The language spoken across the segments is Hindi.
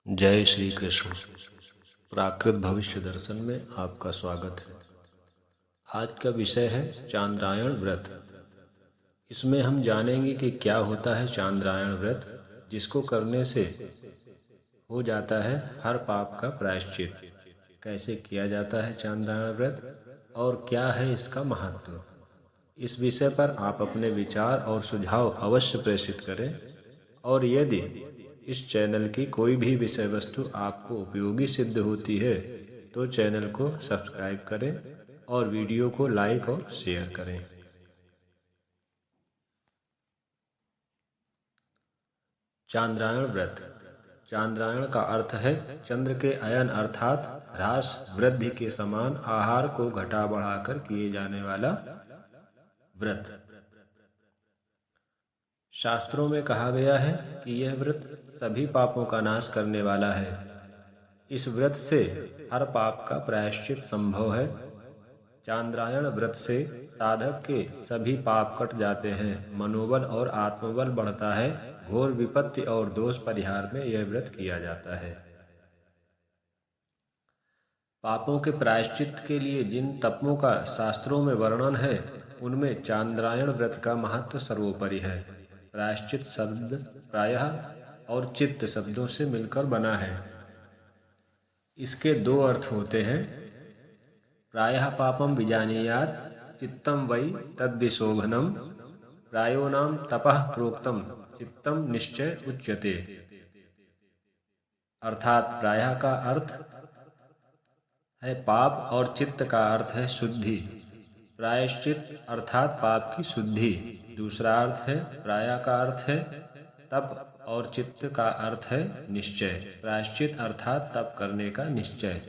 जय श्री कृष्ण। प्राकृत भविष्य दर्शन में आपका स्वागत है। आज का विषय है चांद्रायण व्रत। इसमें हम जानेंगे कि क्या होता है चांद्रायण व्रत, जिसको करने से हो जाता है हर पाप का प्रायश्चित। कैसे किया जाता है चांद्रायण व्रत और क्या है इसका महत्व। इस विषय पर आप अपने विचार और सुझाव अवश्य प्रेषित करें, और यदि इस चैनल की कोई भी विषय वस्तु आपको उपयोगी सिद्ध होती है तो चैनल को सब्सक्राइब करें और वीडियो को लाइक और शेयर करें। चांद्रायण व्रत। चांद्रायण का अर्थ है चंद्र के अयन अर्थात ह्रास वृद्धि के समान आहार को घटा बढ़ाकर किए जाने वाला व्रत। शास्त्रों में कहा गया है कि यह व्रत सभी पापों का नाश करने वाला है। इस व्रत से हर पाप का प्रायश्चित संभव है। चांद्रायण व्रत से साधक के सभी पाप कट जाते हैं, मनोबल और आत्मबल बढ़ता है। घोर विपत्ति और दोष परिहार में यह व्रत किया जाता है। पापों के प्रायश्चित के लिए जिन तपों का शास्त्रों में वर्णन है, उनमें चांद्रायण व्रत का महत्व सर्वोपरि है। प्रायश्चित शब्द प्रायः और चित्त शब्दों से मिलकर बना है। इसके दो अर्थ होते हैं। प्रायः पापम विजानीयात्, चित्तम वै तद्विशोभनम। प्रायो नाम तपः प्रोक्तम, चित्तम निश्चय उच्यते। अर्थात प्रायः का अर्थ है पाप और चित्त का अर्थ है शुद्धि। प्रायश्चित अर्थात पाप की शुद्धि। दूसरा अर्थ है प्रायः का अर्थ है तप और चित्त का अर्थ है निश्चय। प्रायश्चित अर्थात तप करने का निश्चय।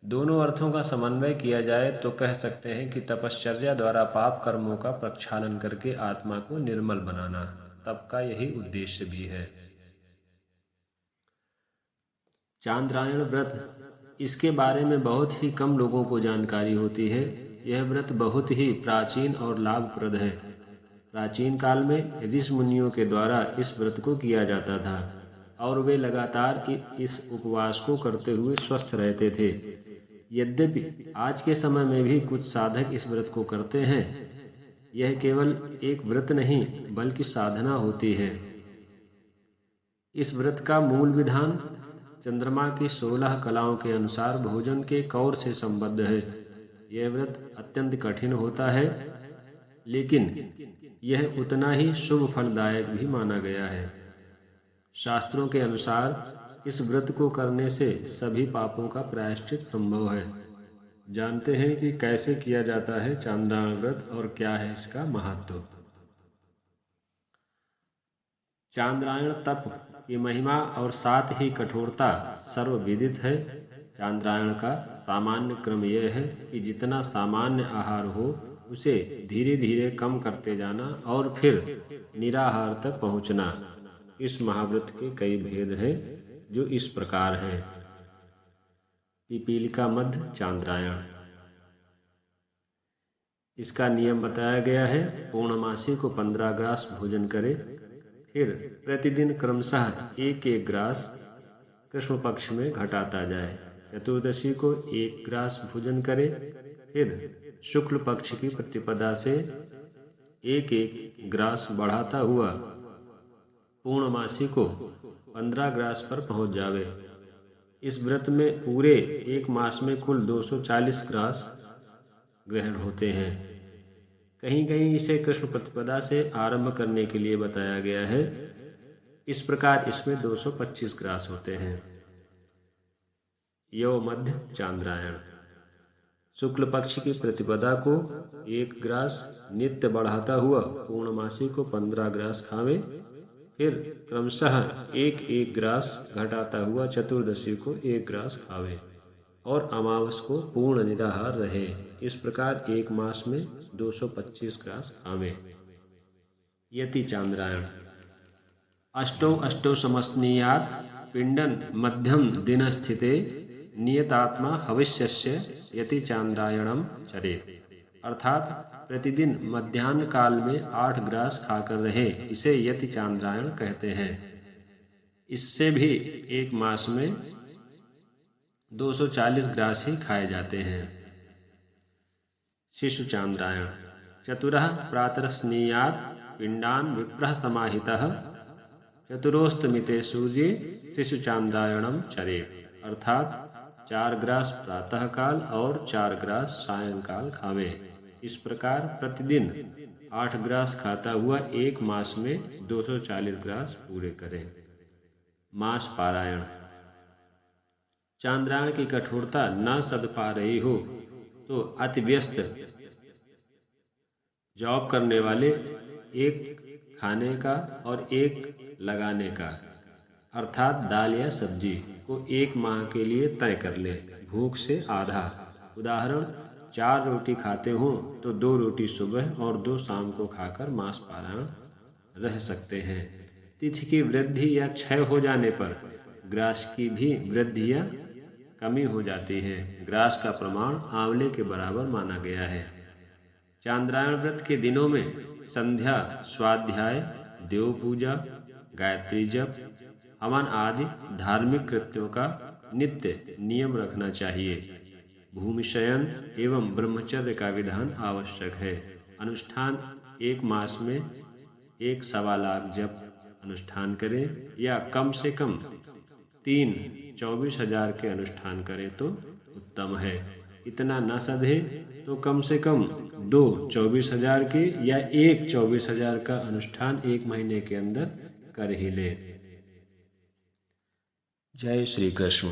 दोनों अर्थों का समन्वय किया जाए तो कह सकते हैं कि तपश्चर्या द्वारा पाप कर्मों का प्रक्षालन करके आत्मा को निर्मल बनाना तप का यही उद्देश्य भी है। चांद्रायण व्रत, इसके बारे में बहुत ही कम लोगों को जानकारी होती है। यह व्रत बहुत ही प्राचीन और लाभप्रद है। प्राचीन काल में ऋषि मुनियों के द्वारा इस व्रत को किया जाता था और वे लगातार इस उपवास को करते हुए स्वस्थ रहते थे। यद्यपि आज के समय में भी कुछ साधक इस व्रत को करते हैं। यह केवल एक व्रत नहीं बल्कि साधना होती है। इस व्रत का मूल विधान चंद्रमा की 16 कलाओं के अनुसार भोजन के कौर से संबद्ध है। यह व्रत अत्यंत कठिन होता है, लेकिन यह उतना ही शुभ फलदायक भी माना गया है। शास्त्रों के अनुसार इस व्रत को करने से सभी पापों का प्रायश्चित संभव है। जानते हैं कि कैसे किया जाता है चांद्रायण व्रत और क्या है इसका महत्व। चांद्रायण तप की महिमा और साथ ही कठोरता सर्वविदित है। चांद्रायण का सामान्य क्रम यह है कि जितना सामान्य आहार हो उसे धीरे धीरे कम करते जाना और फिर निराहार तक पहुंचना। इस महाव्रत के कई भेद हैं जो इस प्रकार हैं। पिपीलिका मध्य चांद्रायण, इसका नियम बताया गया है। पूर्णमासी को 15 ग्रास भोजन करे, फिर प्रतिदिन क्रमशः एक एक ग्रास कृष्ण पक्ष में घटाता जाए। चतुर्दशी को 1 ग्रास भोजन करे, फिर शुक्ल पक्ष की प्रतिपदा से एक एक ग्रास बढ़ाता हुआ पूर्णमासी को 15 ग्रास पर पहुंच जावे। इस व्रत में पूरे एक मास में कुल 240 ग्रास ग्रहण होते हैं। कहीं कहीं इसे कृष्ण प्रतिपदा से आरंभ करने के लिए बताया गया है। इस प्रकार इसमें 225 ग्रास होते हैं। यो मध्य चांद्रायण, शुक्ल पक्ष की प्रतिपदा को 1 ग्रास नित्य बढ़ाता हुआ पूर्णमासी को 15 ग्रास खावे, फिर क्रमशः एक एक ग्रास घटाता हुआ चतुर्दशी को 1 ग्रास खावे और अमावस को पूर्ण निराहार रहे। इस प्रकार एक मास में 225 ग्रास खावे। यति चांद्रायण, अष्टौ अष्टौ समस्नीयात् पिंडन मध्यम दिन स्थिते नियतात्मा हविष्यस्य यति चांद्रायणम चरेत्। अर्थात प्रतिदिन मध्याह्न काल में 8 ग्रास खाकर रहे, इसे यति चांद्रायण कहते हैं। इससे भी एक मास में 240 ग्रास ही खाए जाते हैं। शिशु चांद्रायण। चतुरः प्रातः स्नीयात् पिंडान विप्रः समाहितः चतुरोस्तमिते सूर्ये शिशु चांद्रायणम चरेत। अर्थात 4 ग्रास प्रातः काल और 4 ग्रास सायंकाल खावें। इस प्रकार प्रतिदिन 8 ग्रास खाता हुआ एक मास में 240 ग्रास पूरे करें। मास पारायण। चांद्रायण की कठोरता न सध पा रही हो तो अति व्यस्त जॉब करने वाले एक खाने का और एक लगाने का अर्थात दाल या सब्जी को एक माह के लिए तय कर ले, भूख से आधा। उदाहरण, 4 रोटी खाते हों तो 2 रोटी सुबह और 2 शाम को खाकर मास पारायण रह सकते हैं। तिथि की वृद्धि या क्षय हो जाने पर ग्रास की भी वृद्धि या कमी हो जाती है। ग्रास का प्रमाण आंवले के बराबर माना गया है। चांद्रायण व्रत के दिनों में संध्या, स्वाध्याय, देव पूजा, गायत्री जप, हवन आदि धार्मिक कृत्यों का नित्य नियम रखना चाहिए। भूमिशयन एवं ब्रह्मचर्य का विधान आवश्यक है। अनुष्ठान एक मास में 1.25 लाख जप अनुष्ठान करें या कम से कम 3 24,000 के अनुष्ठान करें तो उत्तम है। इतना न सधे तो कम से कम 2 24,000 के या 1 24,000 का अनुष्ठान 1 महीने के अंदर कर ही ले। जय श्री कृष्ण।